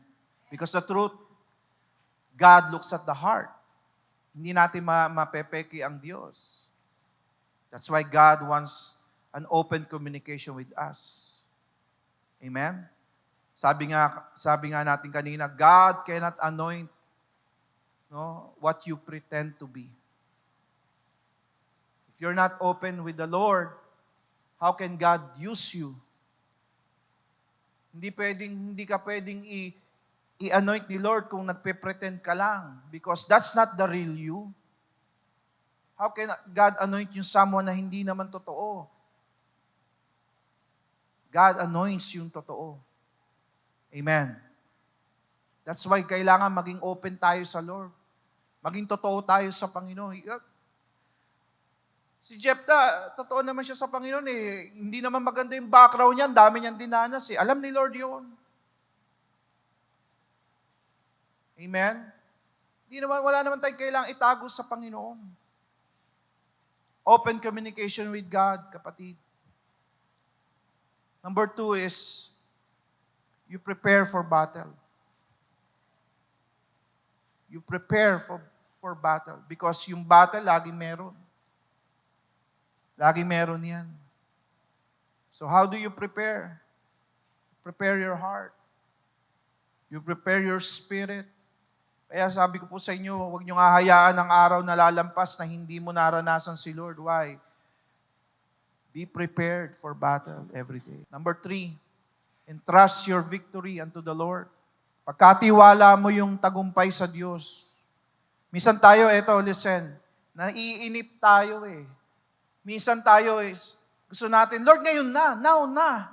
A: Because the truth, God looks at the heart. Hindi natin mapepeki ang Diyos. That's why God wants an open communication with us. Amen? Sabi nga natin kanina, God cannot anoint what you pretend to be. If you're not open with the Lord, how can God use you? Hindi ka pwedeng i-anoint ni Lord kung nagpe-pretend ka lang, because that's not the real you. How can God anoint yung someone na hindi naman totoo? God anoints yung totoo. Amen. That's why kailangan maging open tayo sa Lord. Maging totoo tayo sa Panginoon. Si Jephthah, totoo naman siya sa Panginoon Hindi naman maganda yung background niya, dami niyang dinanas Alam ni Lord yun. Amen? Wala naman tayong kailangang itago sa Panginoon. Open communication with God, kapatid. Number 2 is, you prepare for battle. You prepare for battle. Because yung battle, laging meron. Laging meron yan. So how do you prepare? Prepare your heart. You prepare your spirit. Kaya sabi ko po sa inyo, huwag niyong hahayaan ang araw na lalampas na hindi mo naranasan si Lord. Why? Be prepared for battle every day. Number 3, entrust your victory unto the Lord. Pagkatiwala mo yung tagumpay sa Diyos. Minsan tayo, listen, naiinip tayo Minsan tayo gusto natin, Lord, ngayon na, now na.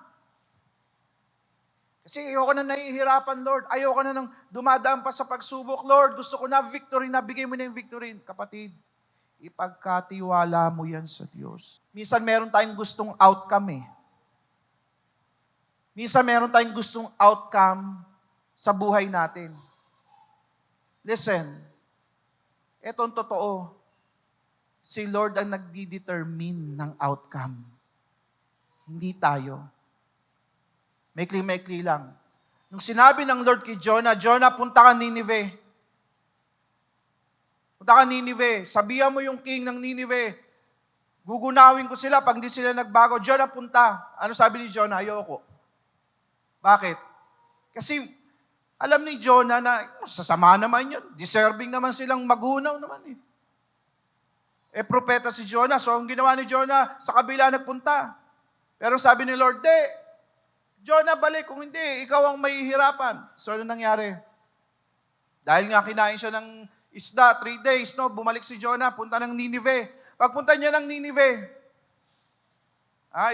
A: Kasi ayoko na nahihirapan, Lord. Ayoko na nang dumadaan pa sa pagsubok, Lord. Gusto ko na victory, nabigay mo na yung victory. Kapatid, ipagkatiwala mo yan sa Diyos. Minsan meron tayong gustong outcome Minsan meron tayong gustong outcome sa buhay natin. Listen, etong totoo, si Lord ang nagdi-determine ng outcome. Hindi tayo. Maikli-maikli lang. Nung sinabi ng Lord kay Jonah, Jonah, punta ka Nineveh. Punta ka Nineveh. Sabihan mo yung king ng Nineveh, Gugunawin ko sila pag hindi sila nagbago. Jonah, punta. Ano sabi ni Jonah? Ayoko. Bakit? Kasi alam ni Jonah na sasama naman yun. Deserving naman silang magunaw naman eh. Propeta si Jonah. So ang ginawa ni Jonah, sa kabila nagpunta. Pero sabi ni Lord, Jonah, balik. Kung hindi, ikaw ang mahihirapan. So ano nangyari? Dahil nga kinain siya ng isda, 3 days, no? Bumalik si Jonah, punta ng Nineveh. Pagpunta niya ng Nineveh,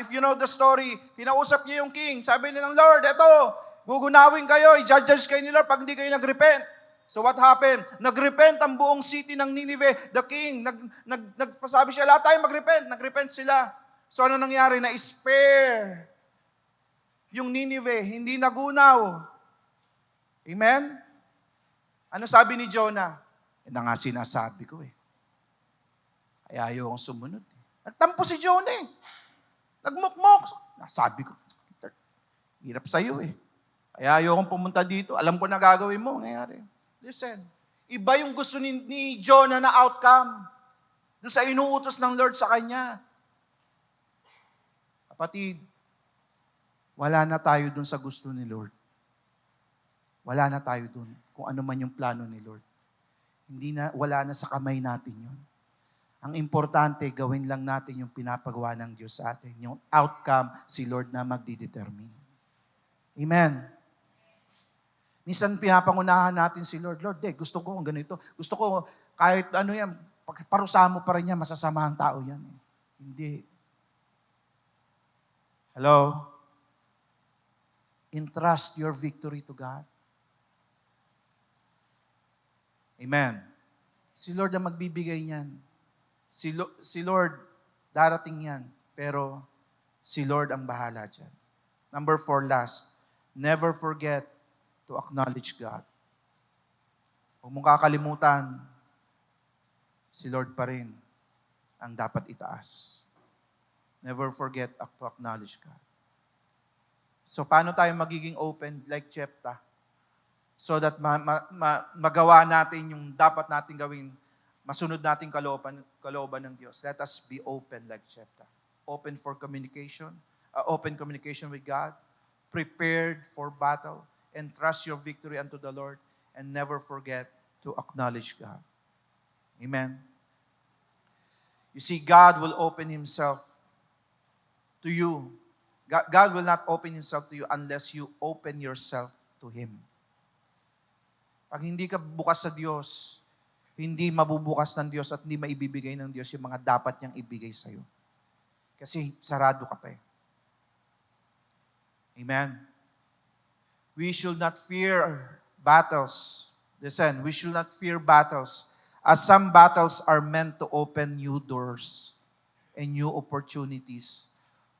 A: if you know the story, kinausap niya yung king. Sabi niya ng Lord, eto, gugunawin kayo, i-judge kayo ni Lord pag hindi kayo nag-repent. So what happened? Nag-repent ang buong city ng Nineveh. The king, nagpasabi siya, lahat tayo mag-repent. Nag-repent sila. So ano nangyari? Na-spare yung Nineveh, hindi nagunaw. Amen? Ano sabi ni Jonah? Yan na nga sinasabi ko eh. Kaya ayaw akong sumunod. Nagtampo si Jonah eh. Nagmukmok. Sabi ko, hirap sa'yo eh. Kaya ayaw akong pumunta dito. Alam ko na gagawin mo. Ngayon, listen, iba yung gusto ni Jonah na outcome. Doon sa inuutos ng Lord sa kanya. Kapatid, wala na tayo doon sa gusto ni Lord. Wala na tayo doon kung ano man yung plano ni Lord. Wala na sa kamay natin yun. Ang importante, gawin lang natin yung pinapagawa ng Diyos sa atin. Yung outcome, si Lord na magdidetermine. Amen. Minsan pinapangunahan natin si Lord. Lord, gusto ko ganito. Gusto ko kahit ano yan, parusahan mo pa rin yan, masasamahang tao yan. Hindi. Hello? Entrust your victory to God. Amen. Si Lord ang magbibigay niyan. Si Lord, darating yan. Pero si Lord ang bahala dyan. Number 4, last. Never forget to acknowledge God. Huwag mong kakalimutan, si Lord pa rin ang dapat itaas. Never forget to acknowledge God. So, paano tayo magiging open like Jephthah? So that magawa natin yung dapat natin gawin, masunod natin kalooban ng Diyos. Let us be open like Jephthah. Open for communication, open communication with God, prepared for battle, entrust your victory unto the Lord, and never forget to acknowledge God. Amen. You see, God will open Himself to you. God will not open Himself to you unless you open yourself to Him. Pag hindi ka bukas sa Diyos, hindi mabubukas ng Diyos at hindi maibibigay ng Diyos yung mga dapat niyang ibigay sa iyo. Kasi sarado ka pa eh. Amen. We should not fear battles. Listen, we should not fear battles, as some battles are meant to open new doors and new opportunities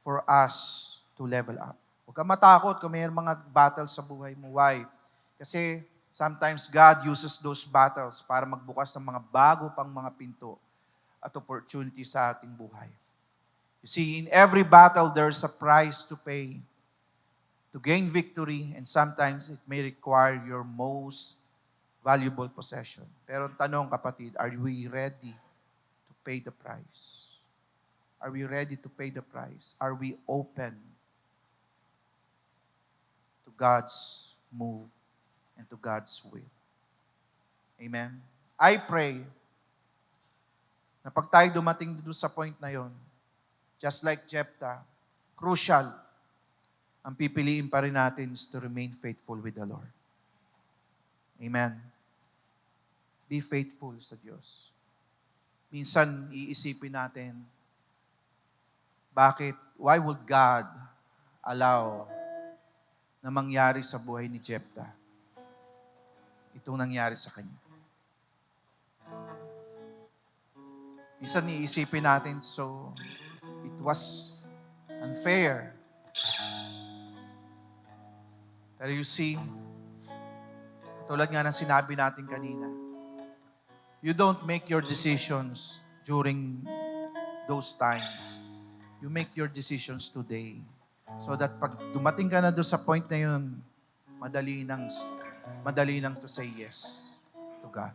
A: for us to level up. Huwag ka matakot kung may mga battles sa buhay mo. Why? Kasi sometimes God uses those battles para magbukas ng mga bago pang mga pinto at opportunity sa ating buhay. You see, in every battle, there's a price to pay to gain victory, and sometimes it may require your most valuable possession. Pero ang tanong, kapatid, are we ready to pay the price? Are we ready to pay the price? Are we open to God's move and to God's will? Amen? I pray na pag tayo dumating dito sa point na yon, just like Jephthah, crucial, ang pipiliin pa rin natin is to remain faithful with the Lord. Amen? Be faithful sa Diyos. Minsan, iisipin natin, why would God allow na mangyari sa buhay ni Jephthah itong nangyari sa kanya? Minsan, iisipin natin, so, it was unfair. Pero you see, katulad nga ng sinabi natin kanina, you don't make your decisions during those times. You make your decisions today. So that pag dumating ka na doon sa point na yun, madali nang to say yes to God.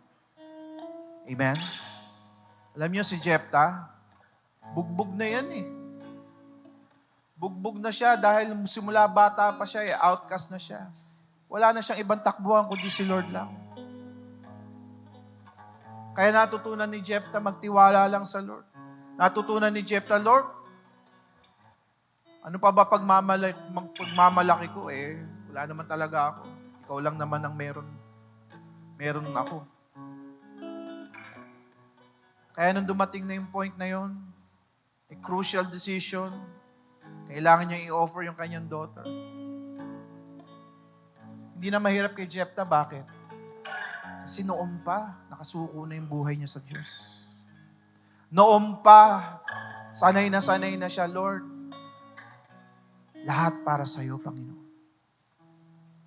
A: Amen? Alam niyo si Jephthah, Bugbog na yan eh. Bugbog na siya dahil simula bata pa siya, outcast na siya. Wala na siyang ibang takbuhan kundi si Lord lang. Kaya natutunan ni Jephthah magtiwala lang sa Lord. Natutunan ni Jephthah, Lord, ano pa ba pagmamalaki ko eh? Wala naman talaga ako. Ikaw lang naman ang meron ako. Kaya nung dumating na yung point na yun, a crucial decision, kailangan niya i-offer yung kanyang daughter. Hindi na mahirap kay Jephthah. Bakit? Kasi noon pa, nakasuko na yung buhay niya sa Diyos. Noon pa, sanay na siya, Lord, lahat para sa iyo, Panginoon.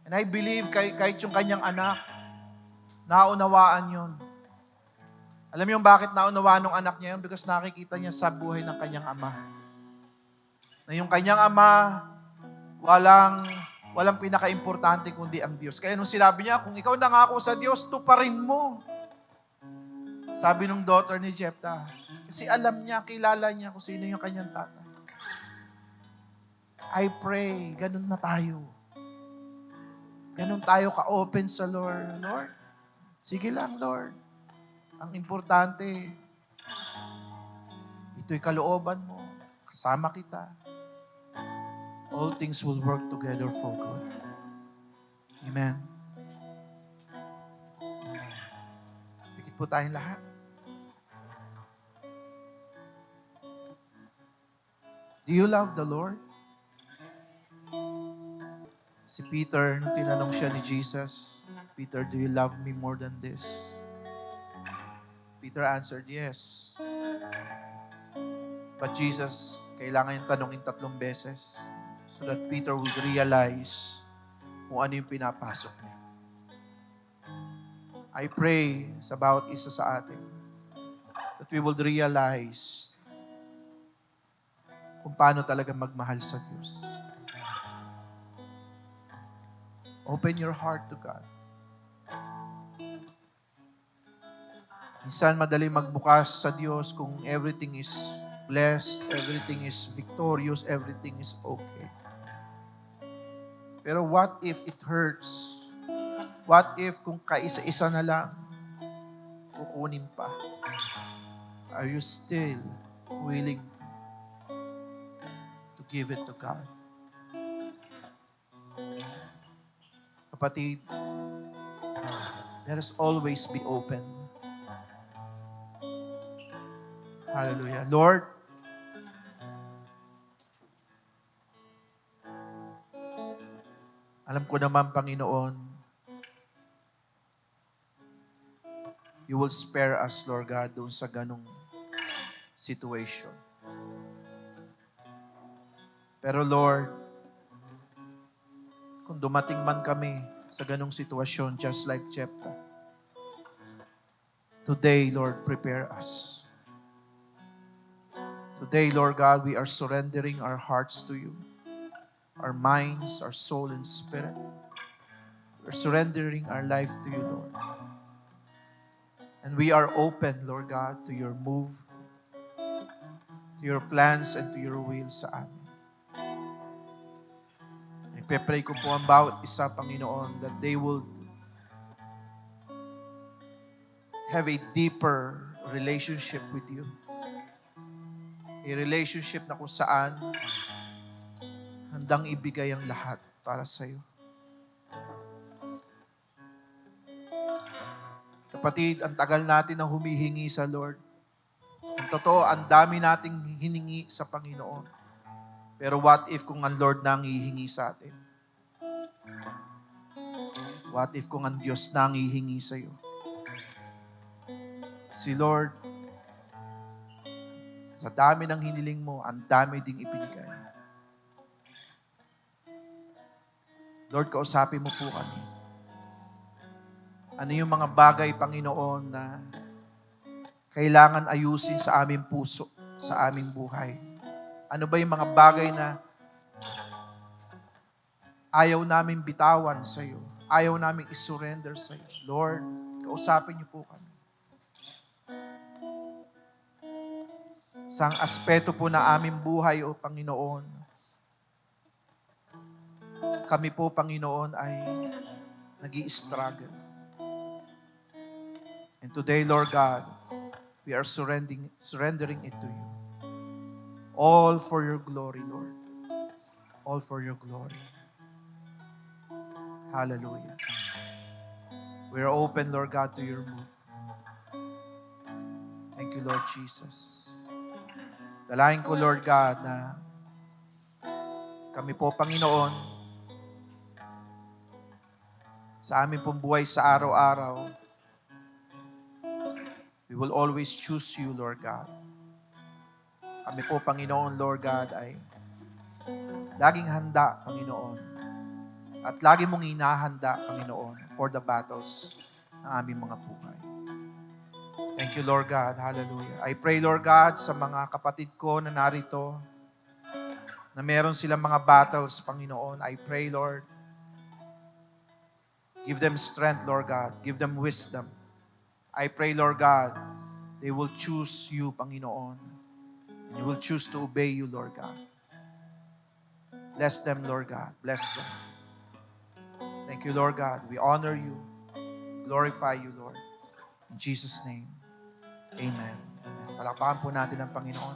A: And I believe kahit yung kanyang anak, naunawaan yun. Alam niyo bakit naunawaan ng anak niya yun? Because nakikita niya sa buhay ng kanyang ama. Na yung kanyang ama, walang pinaka-importante kundi ang Diyos. Kaya nung sinabi niya, kung ikaw nangako sa Diyos, tuparin mo. Sabi nung daughter ni Jephthah, kasi alam niya, kilala niya kung sino yung kanyang tatay. I pray, ganun na tayo. Ganun tayo ka-open sa Lord. Lord, sige lang, Lord. Ang importante, ito'y kalooban mo. Kasama kita. All things will work together for good. Amen. Pikit po tayong lahat. Do you love the Lord? Si Peter, nung tinanong siya ni Jesus, Peter, do you love me more than this? Peter answered, yes. But Jesus, kailangan yung tanongin 3 beses so that Peter would realize kung ano yung pinapasok niya. I pray sa bawat isa sa atin that we will realize kung paano talaga magmahal sa Diyos. Open your heart to God. Minsan madali magbukas sa Diyos kung everything is blessed, everything is victorious, everything is okay. Pero what if it hurts? What if kung kaisa-isa na lang, kukunin pa? Are you still willing to give it to God? Kapatid, let us always be open. Hallelujah. Lord, alam ko naman, Panginoon, you will spare us, Lord God, doon sa ganong situation. Pero Lord, kung dumating man kami sa ganong sitwasyon, just like Jephthah, today, Lord, prepare us. Today, Lord God, we are surrendering our hearts to you, our minds, our soul, and spirit. We're surrendering our life to you, Lord. And we are open, Lord God, to your move, to your plans, and to your will sa amin. Ipepray ko po ang bawat isa, Panginoon, that they will have a deeper relationship with you. A relationship na kung saan handang ibigay ang lahat para sa iyo. Kapatid, ang tagal natin na humihingi sa Lord. Ang totoo, ang dami nating hiningi sa Panginoon. Pero what if kung ang Lord na ang hihingi sa atin? What if kung ang Diyos na ang hihingi sa iyo? Si Lord, sa dami ng hiniling mo, ang dami ding ibinigay. Lord, kausapin mo po kami. Ano yung mga bagay, Panginoon, na kailangan ayusin sa aming puso, sa aming buhay? Ano ba yung mga bagay na ayaw namin bitawan sa iyo? Ayaw namin isurrender sa iyo? Lord, kausapin niyo po kami. Sa aspeto po na aming buhay, O Panginoon, kami po, Panginoon, ay nag-i-struggle. And today, Lord God, we are surrendering it to you. All for your glory, Lord. All for your glory. Hallelujah. We are open, Lord God, to your move. Thank you, Lord Jesus. Dalahin ko, Lord God, na kami po, Panginoon, sa aming pong buhay sa araw-araw, we will always choose you, Lord God. Kami po, Panginoon, Lord God, ay laging handa, Panginoon. At lagi mong hinahanda, Panginoon, for the battles ng aming mga buhay. Thank you, Lord God. Hallelujah. I pray, Lord God, sa mga kapatid ko na narito, na meron silang mga battles, Panginoon. I pray, Lord, give them strength, Lord God. Give them wisdom. I pray, Lord God, they will choose you, Panginoon. And they will choose to obey you, Lord God. Bless them, Lord God. Bless them. Thank you, Lord God. We honor you. Glorify you, Lord. In Jesus' name, amen. Amen. Palakpakan po natin ang Panginoon.